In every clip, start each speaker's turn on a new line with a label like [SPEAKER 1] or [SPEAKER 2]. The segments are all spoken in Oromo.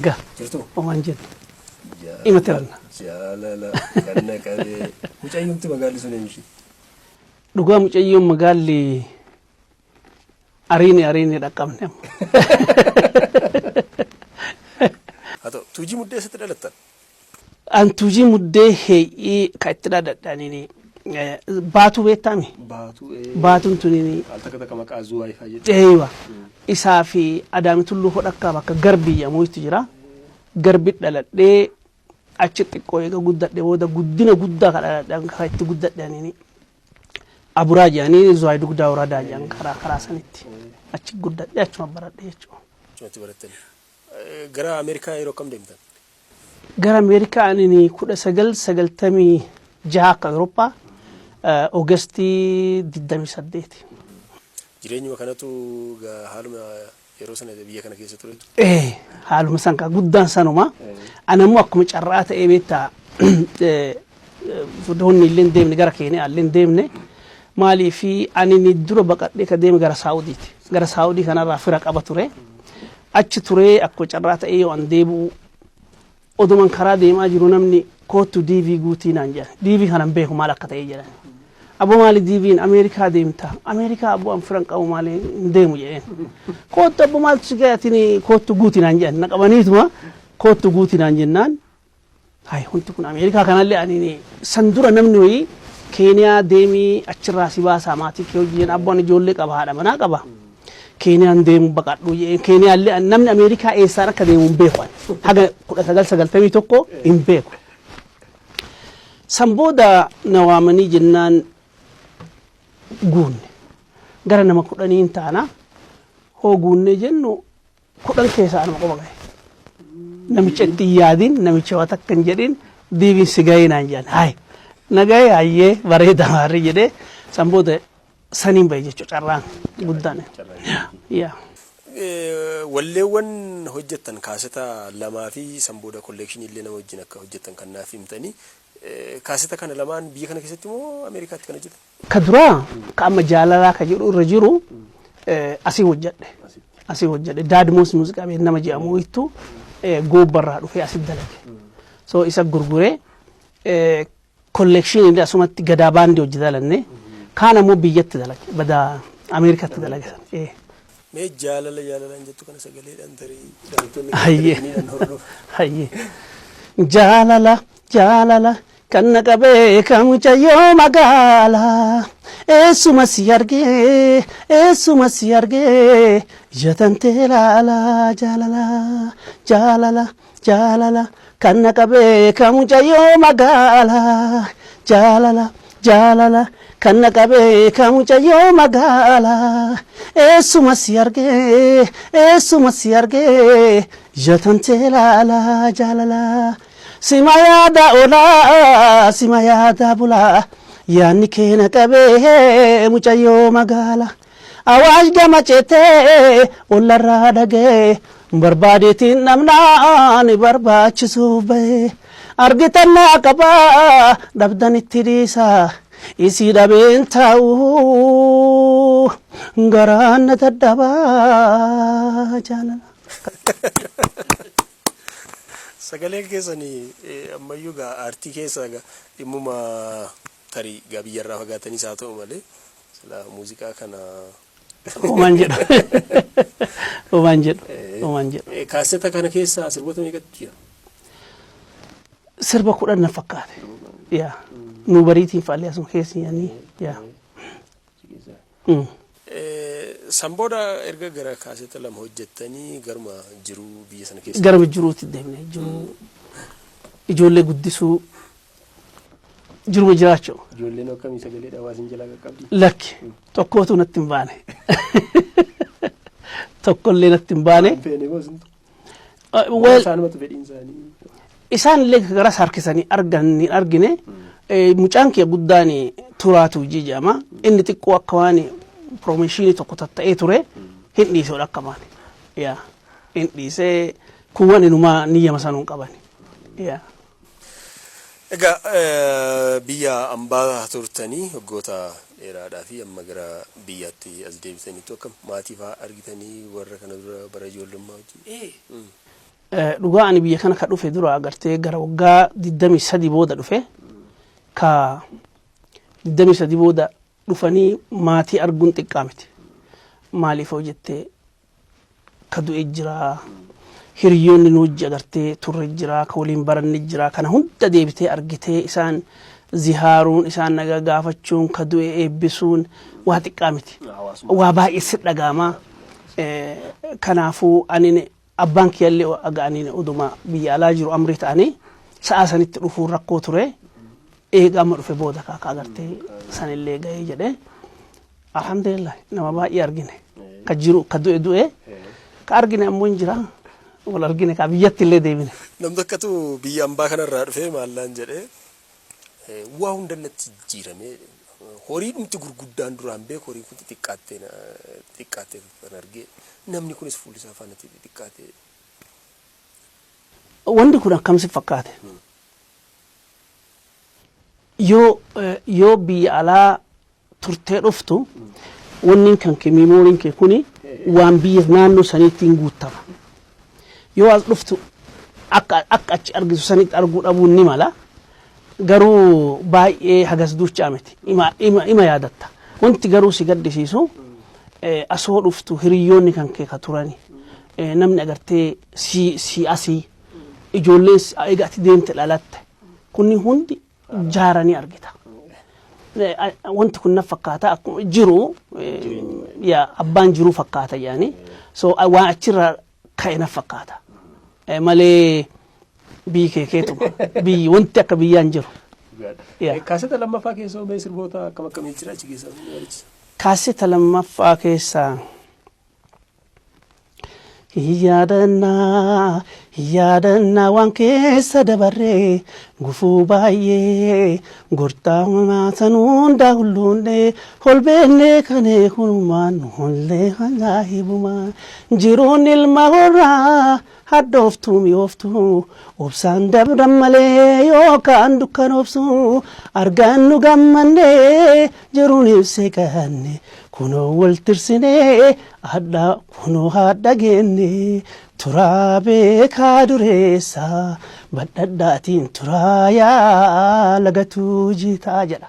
[SPEAKER 1] Ga. Oman jedhu. Himate ranna.
[SPEAKER 2] Jaalala kanna qabee mucayyumti magaalli sun eenyuti?
[SPEAKER 1] Dhugaa mucayyuun magaalli ariini dhaqqabne.
[SPEAKER 2] Haa ta'u tuujii muddee eessatti dhalattan?
[SPEAKER 1] An tuujii muddee hee'ii ka itti dhaladhaanini baatu beektami? Baatuun tunini.
[SPEAKER 2] Al takka maqaa zuwaa ifaa jedhu.
[SPEAKER 1] Eeywa. Isaa fi Adaami Tulluu hodhakkaa bakka Garbii jedhamu itti jira. Garbi dhaladhee achi xiqqoo eega guddadhe booda guddina guddaa ka dhaladhaan ka itti guddadhaanini. Aburaa jedhanii zuwaa dugdaa waradaa jedhan karaa sanitti. Achi guddadhee achuma baradhe jechuudha.
[SPEAKER 2] Achumatti barattani. Gara Ameerikaa yeroo kam deemtan?
[SPEAKER 1] Gara Ameerikaa ani 1996 akka Awurooppaa Oogustii 28.
[SPEAKER 2] Jireenyuma kanatu haaluma yeroo sana biyya kana keessa ture?
[SPEAKER 1] Haaluma san ka guddaan sanuma. Anammoo akkuma carraa ta'ee beektaa fuudhonni illee deemne gara Keeniyaa illee deemne maalii fi ani dura baqadhee ka deeme gara Saawudiiti. Gara Saawudii kanarraa fira qaba ture. Achi ture akkuma carraa ta'ee yoo an deebi'u oduman karaa deemaa jiru namni kootu DV guutii naan jedhan. DV kanan beeku maal akka ta'ee jedhan. Abbo maali DV'n Ameerikaa deemta. Ameerikaa abbo an firan qabu maali hin deemu jedheen. Kootu abbo maaltu si gahatini kootu guutii naan jedhan. Naqabaniituma kootu guutii naan jennaan. Hayi wanti kun Ameerikaa kanallee ani san dura namni wayii Keeniyaa deemii achirraa si baasaa maatii kee hojii abbo an ijoollee qaba haadha manaa qaba. Keeniyaan deemu baqadhu jedheen. Keeniyaallee namni Ameerikaa eessaan akka deemu hin beeku. Haga 1991 hin beeku. San booda na waamanii jennaan guunne gara nama 10 taana hoo guunne jennu 10 keessaa anuma qofa gahe. Namicha itti yaadin namicha waa takka hin jedhin DV'n si gahee naan jedhan. Hayi nagahee hayyee bareeda maarri jedhee san booda saniin bahe jechuudha carraan guddaan.
[SPEAKER 2] Walleewwan hojjettan kaaseta lamaa fi san booda kolleekshinii illee nama wajjin akka hojjettan kan naaf himtanii kaaseta kana lamaan biyya kana keessatti moo Ameerikaatti kana hojjetan? Ka
[SPEAKER 1] duraa ka amma jaalalaa ka jedhu irra jiru asii hojjedhe. Asii hojjedhe Daadimoos muuziqaa bee nama jedhamu ittu goobbarraa dhufee asii dalage. So isa gurguree kolleekshinii illee asumatti gadaa baandii hojjetalanne kaan ammoo biyyatti dalage badaa Ameerikaatti dalage.
[SPEAKER 2] Mee jaalalaan jettu kana sagaleedhaan tarii
[SPEAKER 1] hayyee jaalala kan naqabee kan mucayyoo magaalaa eessuma si argee jatantee laala jaalala kan naqabee kan mucayyoo magaalaa jaalala kan naqabee kan mucayyoo magaalaa eessuma si argee jatantee laala jaalala. Sima yaada bulaa yaanni kee naqabee mucayyoo magaalaa awaash gama ceetee ollarraa dhagee barbaadeetiin namnaan barbaachisuuf bahee argitannaa qabaa dhabdanitti dhiisaa isii dhabeen taa'uu garaan na daddabaa jaalala.
[SPEAKER 2] Sagaleen keessanii ammayyuu gaa aartii keessa dhimmuma tarii gaa biyyarraa fagaatanis haa ta'u malee sila muuziqaa kana
[SPEAKER 1] Oman jedhu.
[SPEAKER 2] Kaaseta kana keessa sirboota meeqatu jira?
[SPEAKER 1] Sirba 10 na fakkaate. Nu bariitiin faallee asuma keessi yaanii.
[SPEAKER 2] San booda erga gara kaaseta lama hojjettanii garuma jiruu biyya sana keessa?
[SPEAKER 1] Garuma jiruutti deemne. Ijoollee guddisuu jiruma jiraachuu.
[SPEAKER 2] Ijoolleen akkamii sagalee dhawaasin jalaa qaqqabdi?
[SPEAKER 1] Lakki tokkootu natti hin baane. Tokkollee natti hin baane. Isaan illee gara harkisanii argine mucaan kee guddaan turaatu jedhama. Inni xiqqoo akka waan promooshinii tokko tatta'ee ture hin dhiisee akka maali. Hin dhiisee kuwwan inumaa niyyama sanuun qaban.
[SPEAKER 2] Egaa biyya ambaa turtanii waggoota dheeraadhaa fi amma gara biyyaatti as deebitaniitu akkam maatii fa'aa argitanii warra kana dura bara ijoollummaa wajjin?
[SPEAKER 1] dhugaa ani biyya kana ka dhufe dura agartee gara waggaa 23 booda dhufe ka 23 booda dhufanii maatii arguun xiqqaa miti maaliif hojjettee ka du'e jira hiriyoonni nu wajji agartee turre jira ka waliin baranne jira kana hunda deebitee argitee isaan zihaaruun isaan nagaa gaafachuun ka du'e eebbisuun waa xiqqaa miti waa baay'ee si dhagaama kanaafuu ani abbaan kiyyallee agaanii uduma biyya alaa jiru amrii ta'anii sa'a sanitti dhufuun rakkoo ture eegama dhufe booda ka agartee sanillee ga'ee jedhee alhamdulillah nama baay'ee argine ka jiru ka du'e ka argine ammoo hin jira wal argine ka biyyatti illee deebine
[SPEAKER 2] namni akkatu biyya ambaa kanarraa dhufe maallaan jedhee waa hundannatti jijjiirame horii dhumti gurguddaan duraan beeku horii kun xiqqaattee kan argee namni kunis fuullisaa faanatti xiqqaatee
[SPEAKER 1] wanti kun akkamsi fakkaate yoo biyya alaa turtee dhuftu wanni kan kee miimooriin kee kuni waan biyya naannoo saniittiin guutama yoo as dhuftu akka achi argitu sanitti arguu dhabuun ni mala garuu baay'ee hagas duuchaa miti ima yaadatta wanti garuu si gaddisiisu asoo dhuftu hiriyoonni kan kee ka turani namni agartee si asii ijoolleen eegatti deemte dhalatte kunni hundi jaaranii argita wanti kun na fakkaata akkuma jiru yaa abbaan jiru fakkaata yaani so waan achirra ka'e na fakkaata malee biyyi keetuma biyyi wanti akka biyyaan jiru.
[SPEAKER 2] Kaaseta lammaffaa keessaa mee sirboota akkam akkamii jira achi keessaa?
[SPEAKER 1] Kaaseta lammaffaa keessaa yaadannaa waan keessa dabarree gufuu baay'ee gortaa maasan hundaa hulluunee holbeennee kanee kunumaan hollee hangaa hibumaa jiruun ilma horraa haddooftuu mi'ooftuu obsaan dabran malee yookaan dukkanobsu argannu gammannee jiruun ibsee ganne kunoo wal tirsinee kunoo haadha geenne turaa beekaa dureessa badhadhaatiin turaa yaa lagatuu jiitaa jedha.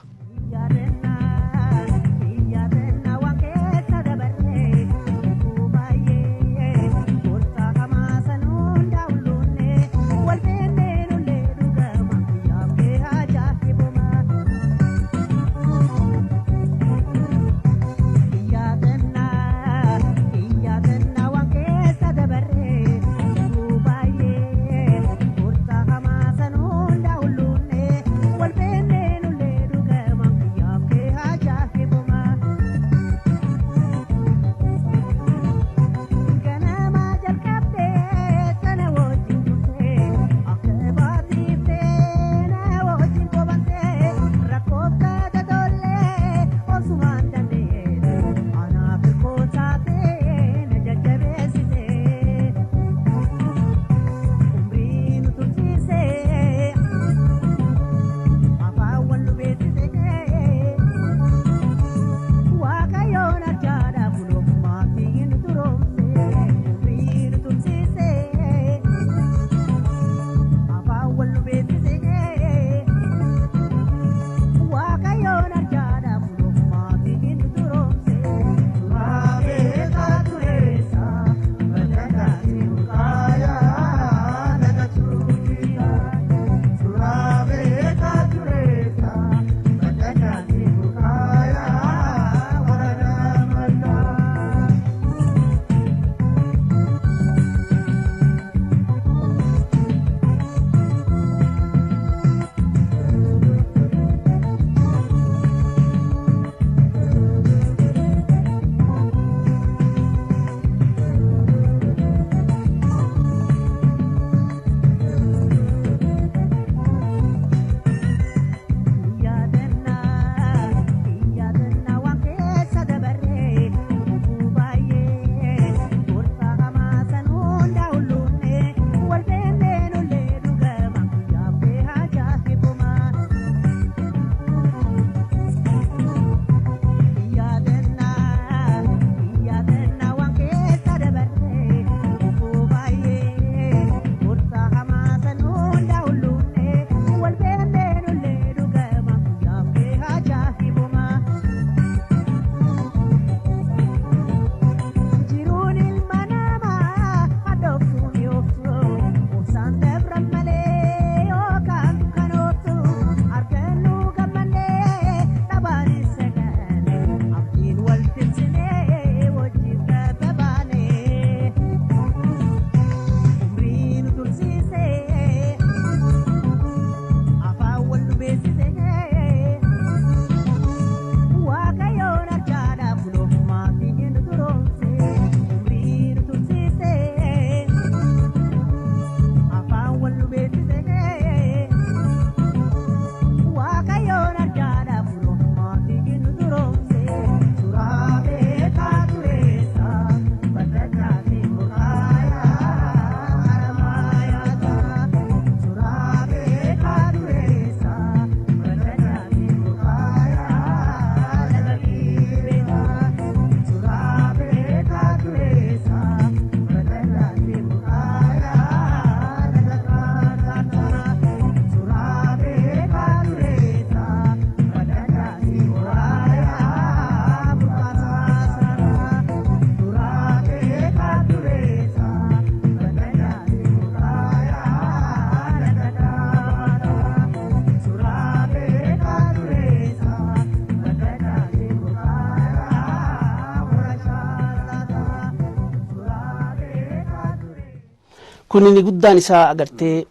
[SPEAKER 1] kunini guddaan isaa agartee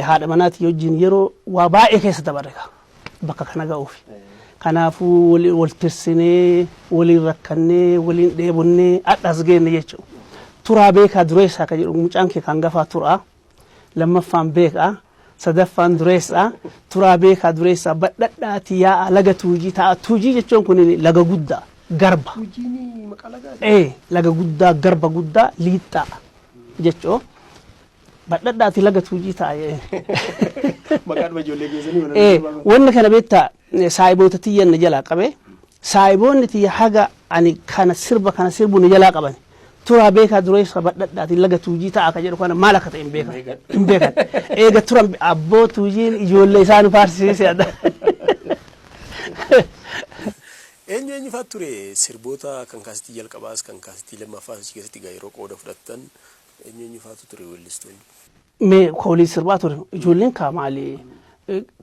[SPEAKER 1] haadha manaati wajjin yeroo waa baay'ee keessa dabarreka bakka kana ga'uuf kanaafuu wal tirsinee waliin rakkannee waliin dheebonnee adhas geenne jechuudha turaa beekaa dureessaa ka jedhu mucaan kee kan gafaa turaa lammaffaan beekaa sadaffaan dureessaa turaa beekaa dureessaa badhadhaati yaa'a laga tuujii ta'a tuujii jechuun kunini laga guddaa garba laga guddaa garba guddaa liixaa jechuun badhadhaati laga tuujii ta'a
[SPEAKER 2] maqaan ijoollee geessanii
[SPEAKER 1] wanni kana beektaa saayiboota tiyyan jalaa qabe saayiboonni tiyya haga ani kana sirba kana sirbu ni jalaa qaban turaa beekaa dureessa badhadhaati laga tuujii ta'a ka jedhu kana maal akka ta'e hin beekan eega turan abboo tuujiin ijoollee isaan faarsisiise adda
[SPEAKER 2] eenyu fa'aa ture sirboota kan kaasitii jalqabaas kan kaasitii lammaffaas keessatti gaa yeroo qooda fudhattan eenyu fa'aatu ture weellistoonni
[SPEAKER 1] mee koolii sirbaa ture ijoolleen kaa maali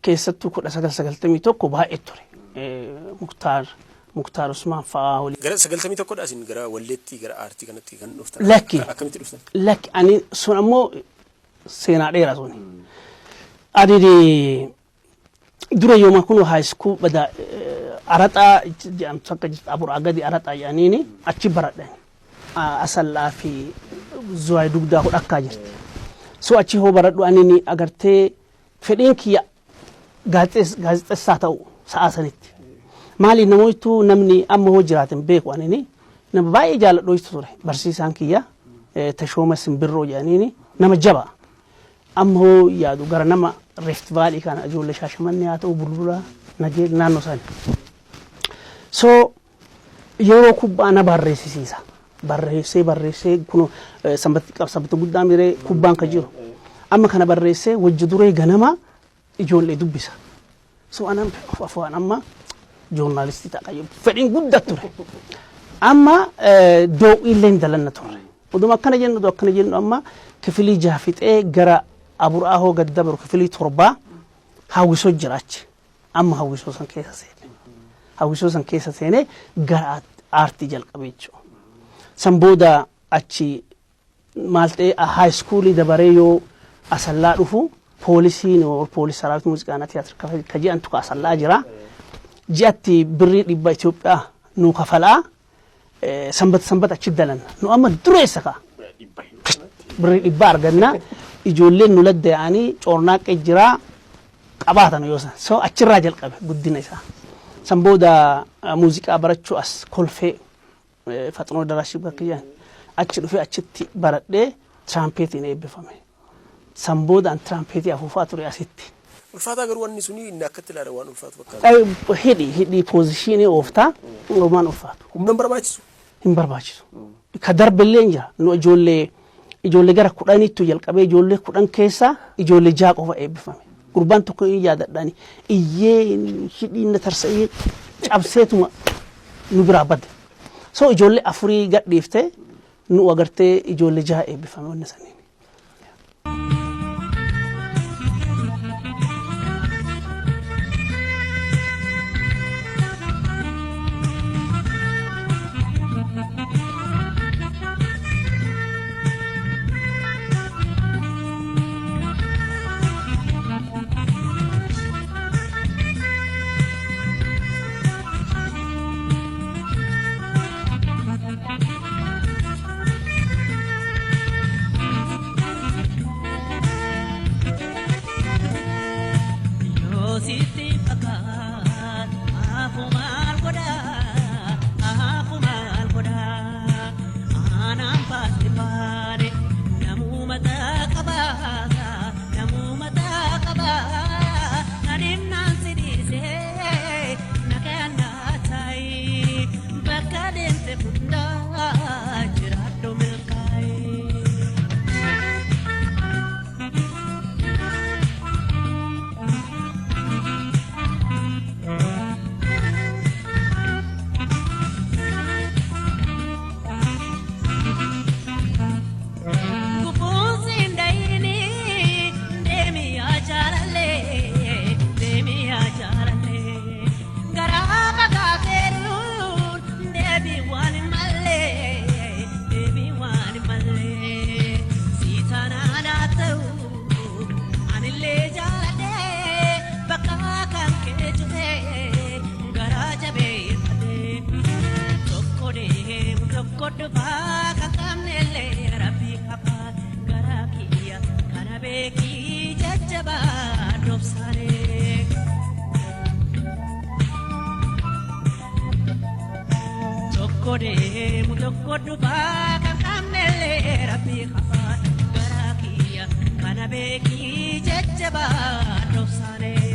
[SPEAKER 1] keessattuu 1991 baay'ee ture Muktaar Usmaan fa'aa wali
[SPEAKER 2] gara 91 dhaasin gara walleetti gara aartii kanatti kan dhuftan akkamitti dhuftan
[SPEAKER 1] lakki ani sun ammoo seenaa dheeraa suni ani dura yooma kunu high school bada araxaa jedhamtu akka jirtu abur agadi araxaa jedhaniini achi baradhan asallaa fi zuwaay dugdaa hudhakkaa jirti so achi hoo baradhu anini agartee fedhiin kiyya gaazexessaa ta'u sa'a sanitti maali namoitu namni amma hoo jiraatin beeku anini nama baay'ee jaaladhoitu ture barsiisaan kiyya tashooma simbirroo jedhaniini nama jaba amma hoo yaadu gara nama Rift Valley kana ijoollee Shaashamannee haa ta'u Bulbula Nageel naannoo sani so yeroo kubbaa na barreessisiisa barreessee kun sanbata guddaa miree kubbaan ka jiru amma kana barreessee wajji duree ganama ijoollee dubbisa so anan afaan amma journalistii ta'a fedhiin guddaa ture amma doo'illee dalanna ture oduma akkana jennu amma kifilii jaafixee gara aburaa hoo gaddabaru kifilii torbaa hawwisoo jiraachi amma hawwisoo san keessa seene gara aartii jalqabee jechuudha san booda achi maaltee high schoolii dabaree yoo asallaa dhufu poolisiin poolis saraawwitii muuziqaa tiyaatir ka ji'antu ka asallaa jira ji'atti birrii 100 Itoophiyaa nu kafalaa sanbata achi dalanna nu amma dureessa ka birrii 100 arganna ijoolleen nu ladda'anii coornaaqee jira qabaatan yoo san so achirraa jalqabe guddina isaa san booda muuziqaa barachuu as kolfee faxinoo darashii bakka jiran achi dhufee achitti baradhee tiraampheetiin eebbifame san booda an tiraampheetii afuufaa ture asitti
[SPEAKER 2] ulfaataa garuu wanni suni inni akkatti ilaala waan ulfaatu fakkaata
[SPEAKER 1] hidhii poozishinii ooftaa waan ulfaatu
[SPEAKER 2] humna
[SPEAKER 1] hin barbaachisu ka darbillee jira nu ijoollee gara 10 jalqabee ijoollee 10 keessa ijoollee 6 qofa eebbifame gurbaan tokko yaadadhaani iyyee hidhiinna tarsa'ee cabseetuma nu biraa badde so ijoollee 4 gadhiifte nu agartee ijoollee 6 eebbifame wanni sanii
[SPEAKER 3] beeki jajjabaa dobsaalee. Tokko deemu tokko dhufaa kan qabnellee rabbii hafaa garaa kiyya kana beeki jajjabaa dobsaalee.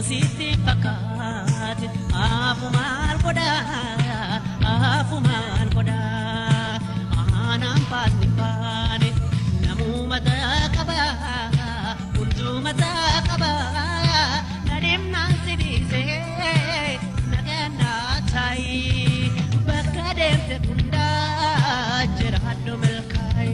[SPEAKER 3] Siti pakat afuman koda anam pasti pane namu mata kaba unju mata kaba nadim nansi dise nagana chai bakadem te tunda jerhadu melkai.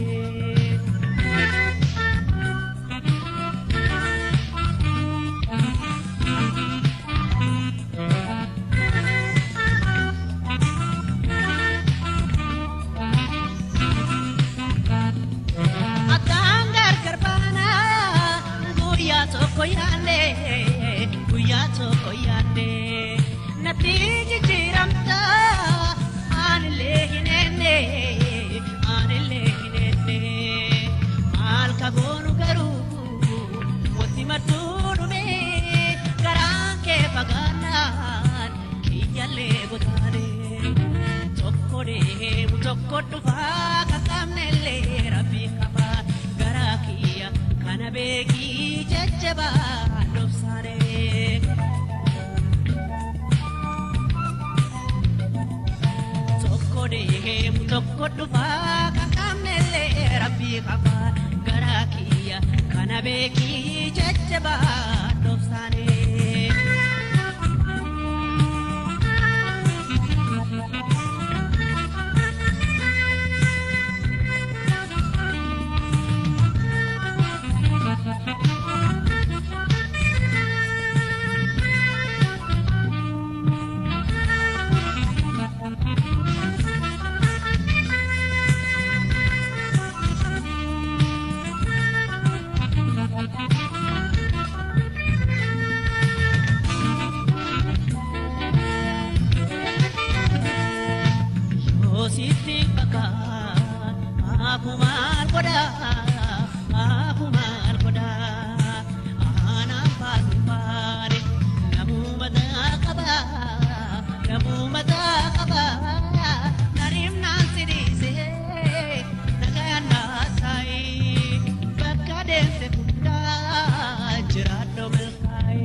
[SPEAKER 3] Toko yande nati jiramta anile hinene mal kagonu garu wati matunu me garanke paganan kiyale gotare tokko dufa kakamnele rabbi kaba garakiya kana beki jajjaba dobsare. Tokko dhufa kakamnele rabbi kaba garakiya kana beki jajjaba dobsare. Siti pakat afuman koda anam pasti pane namu mata kaba narim nansi dise nagana sai bakadem te tunda jerhadu melkai.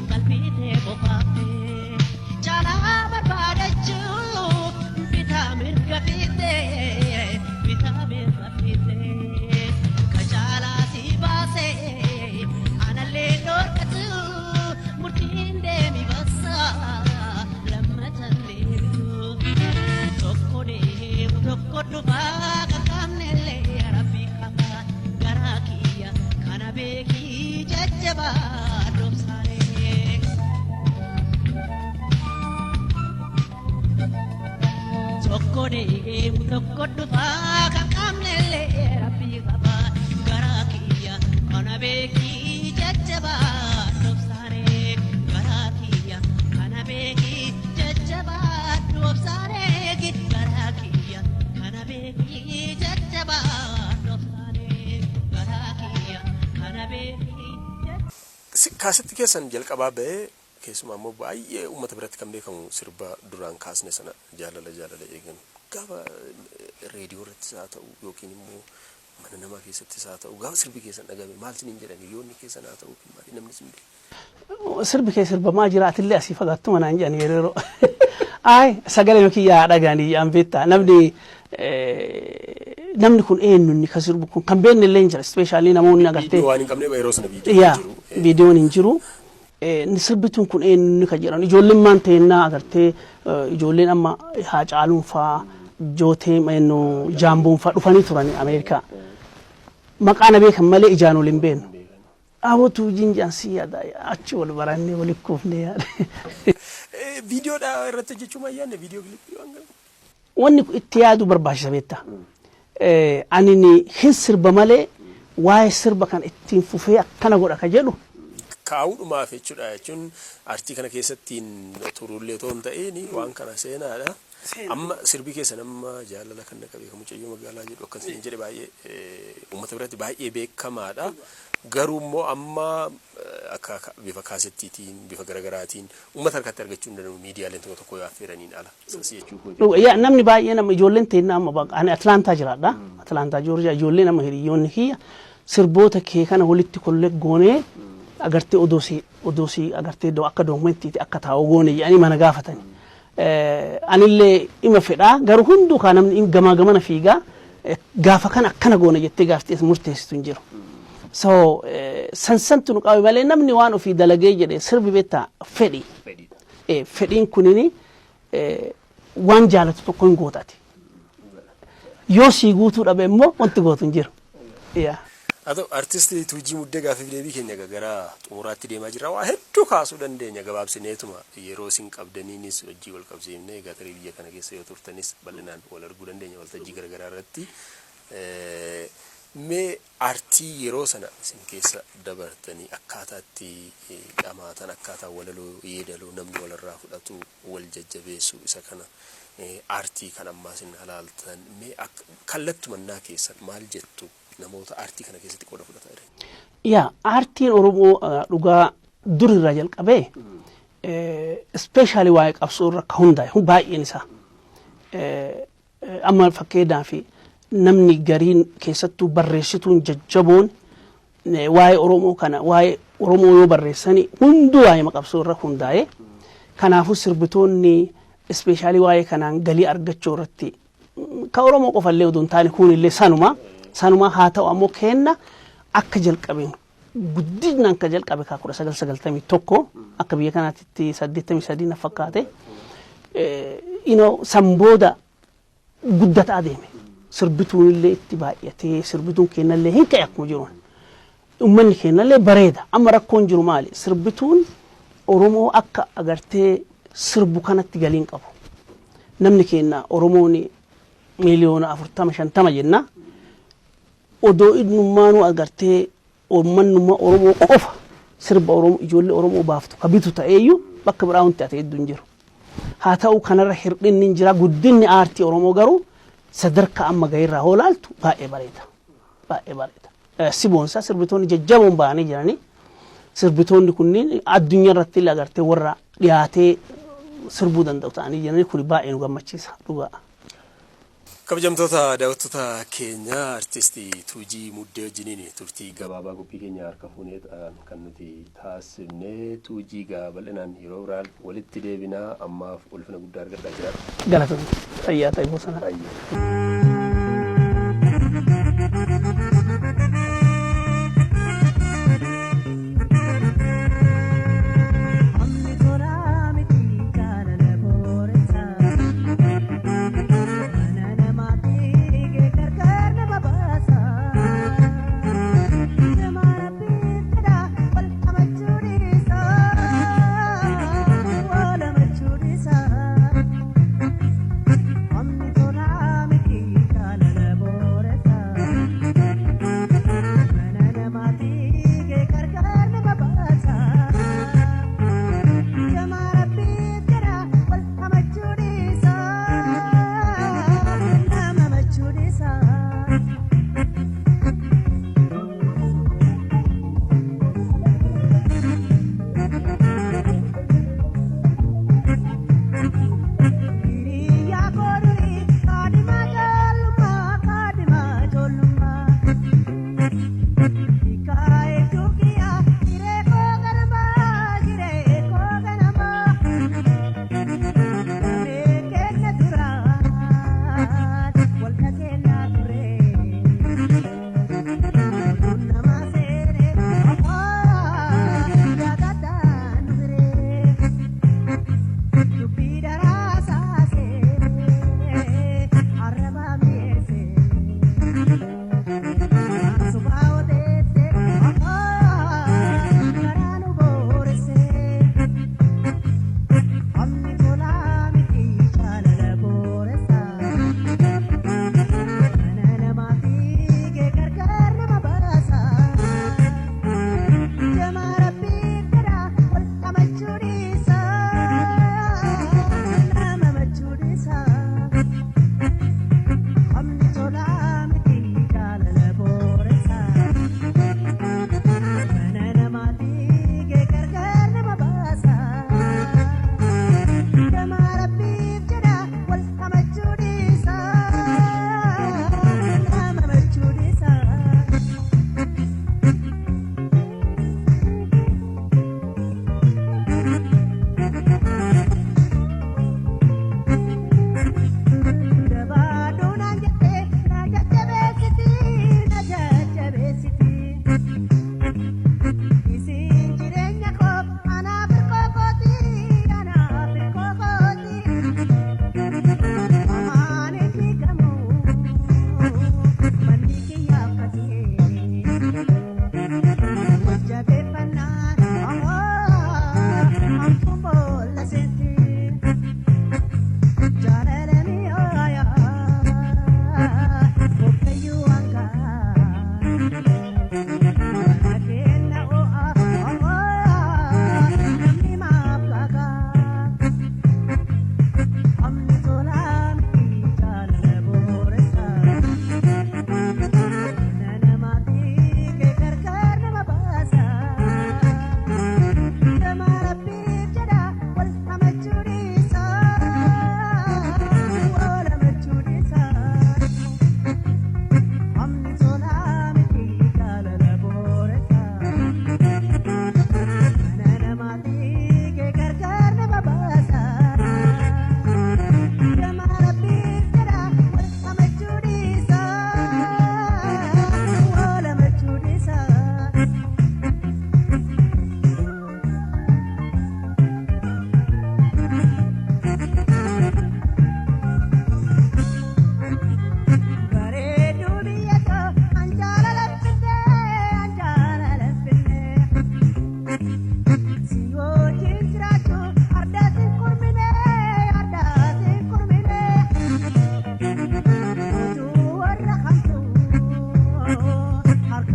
[SPEAKER 3] Kalbite bobate jala barbadachu vitamin gafite kajala si base analle dorkatu mutinde mi basa lamatalle tokko duba kakamnele rabbi kaba garakiya kana beki jajjaba dobsare. Tokko dhufa kakamnele rabbi kaba garakiya kana beki jajjaba dobsare. Garakiya kana beki jajjaba dobsare. Garakiya kana beki jajjaba dobsare. Garakiya kana beki.
[SPEAKER 2] Kaasatti keessan jalqabaa ba'ee keessumaa immoo baay'ee uummata biratti kan beekamu sirba duraan kaasne sana jaalala eegan gaafa reediyoo irrattis haa ta'u yookiin immoo mana namaa keessattis haa ta'u gaafa sirbi keessan dhagahame maal isiniin jedhan hiriyoonni keessan haa ta'u maali namni isin beeku?
[SPEAKER 1] sirbi kee sirba maa jiraatillee asii fagaattu manaan jedhan yeroo ay sagalee yookiin yaa dhagaanii yaan beektaa namni kun eenyu inni ka sirbu kun kan beekne illee hin jira ispeeshaalii namoonni agartee
[SPEAKER 2] waan hin qabne yeroo sana jiru
[SPEAKER 1] viidiyoon hin jiru ni sirbituun kun eenyu inni ka jedhan ijoolleen maan ta'ennaa agartee ijoolleen amma haa caaluun faa jootee meenno jaamboon faa dhufanii turani Ameerikaa maqaa na beekan malee ijaan waliin beeknu Abotu jinjaan si yaada achi wal baranne wal kuufne yaada.
[SPEAKER 2] Viidiyoo dha irratti jechuun ayyaanne viidiyoo kilipii waan galu.
[SPEAKER 1] Wanni itti yaadu barbaachisa beektaa. Ani ni hin sirba malee waa'ee sirba kan ittiin fufee akkana godha ka jedhu.
[SPEAKER 2] Kaa'uudhumaaf jechuudha jechuun aartii kana keessattiin turullee toon ta'een waan kana seenaadha. Amma sirbi keessa nama jaalala kan akka beekamu mucayyoo magaalaa jedhu akkasiin jedhe baay'ee uummata biratti baay'ee beekamaadha. Garuu immoo amma akka bifa kaasettiitiin bifa garagaraatiin uummata harkatti argachuu hin danda'u miidiyaaleen tokko tokko yoo affeeraniin ala jechuudha.
[SPEAKER 1] Yaa namni baay'ee nama ijoolleen ta'e amma baqa ani Atlaantaa jiraadha. Atlaantaa Joorjiyaa ijoollee nama hiriyoonni kiyya sirboota kee kana walitti kollee goonee agartee odoosii agartee akka dookumentiiti akka taa'u goone jedhanii mana gaafatani. Anillee ima fedhaa garuu hunduu kaa namni gamaa gamana fiigaa gaafa kana akkana goone jettee gaaftee murteessitu hin jiru. So sansantu nu qabe malee namni waan ofii dalagee jedhe sirbi beektaa fedhi. Fedhiin kunini waan jaalatu tokko hin gootaati. Yoo sii guutuu dhabe immoo wanti gootu hin jiru.
[SPEAKER 2] Ado artistii Tuujii Muddee gaaffii deebii keenya gara xumuraatti deemaa jirra. Waa hedduu kaasuu dandeenya gabaabsineetuma yeroo isin qabdaniinis hojii wal qabsiifnee gatarii biyya kana keessa yoo turtanis bal'inaan wal arguu dandeenya waltajjii garaagaraa irratti. Mee aartii yeroo sana isin keessa dabartanii akkaataatti dhamaatan akkaataa walaloo yeedaloo namni walirraa fudhatu wal jajjabeessu isa kana aartii kan ammaa isin halaaltan mee kallattumannaa keessan maal jettu namoota aartii kana keessatti qooda fudhataa jiran?
[SPEAKER 1] Yaa aartiin Oromoo dhugaa durirraa jalqabee ispeeshaalii waa'ee qabsoo irra akka hundaa'e baay'een isaa amma fakkeenyaaf namni gariin keessattuu barreessituun jajjaboon waa'ee Oromoo kana waa'ee Oromoo yoo barreessani hunduu waa'ee qabsoo irra hundaa'e kanaafuu sirbitoonni ispeeshaalii waa'ee kanaan galii argachuu irratti ka Oromoo qofallee utuu hin taane kunillee sanuma haa ta'u ammoo kenna akka jalqabeen guddinaan akka jalqabe ka 1991 akka biyya kanaatti 83 na fakkaate sambooda guddataa deeme. Sirbituun illee itti baay'atee sirbituun kennallee hin ka'e akkuma jiru. Uummanni kennallee bareeda. Amma rakkoon jiru maali? Sirbituun Oromoo akka agartee sirbu kanatti galiin qabu. Namni kenna Oromoon miliyoona 40-50 jenna. Odoo innummaanuu agartee uummanummaa Oromoo qofa sirba Oromoo ijoollee Oromoo baaftu kabitu ta'eeyyuu bakka biraa wanti ati hedduu hin jiru. Haa ta'u kanarra hir'inni hin jira guddinni aartii Oromoo garuu sadarkaa amma gahirraa hoolaaltu baay'ee bareeda. Siboonsaa sirbitoonni jajjaboon ba'anii jiranii sirbitoonni kunniin addunyaa irratti illee agartee warra dhiyaatee sirbuu danda'u ta'anii jiranii kun baay'ee nu gammachiisa dhugaa.
[SPEAKER 2] Kabajamtoota daawwattoota keenya artistii Tuujii Muddee wajjiniin turtii gabaabaa qophii keenya harka fuunee kan nuti taasifne Tuujii bal'inaan yeroo biraan walitti deebinaa ammaaf ulfina guddaa argadhaa jira.
[SPEAKER 1] Galatoomaa fayyaa ta'e bosona.
[SPEAKER 4] Amni toraa miti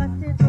[SPEAKER 3] qabattee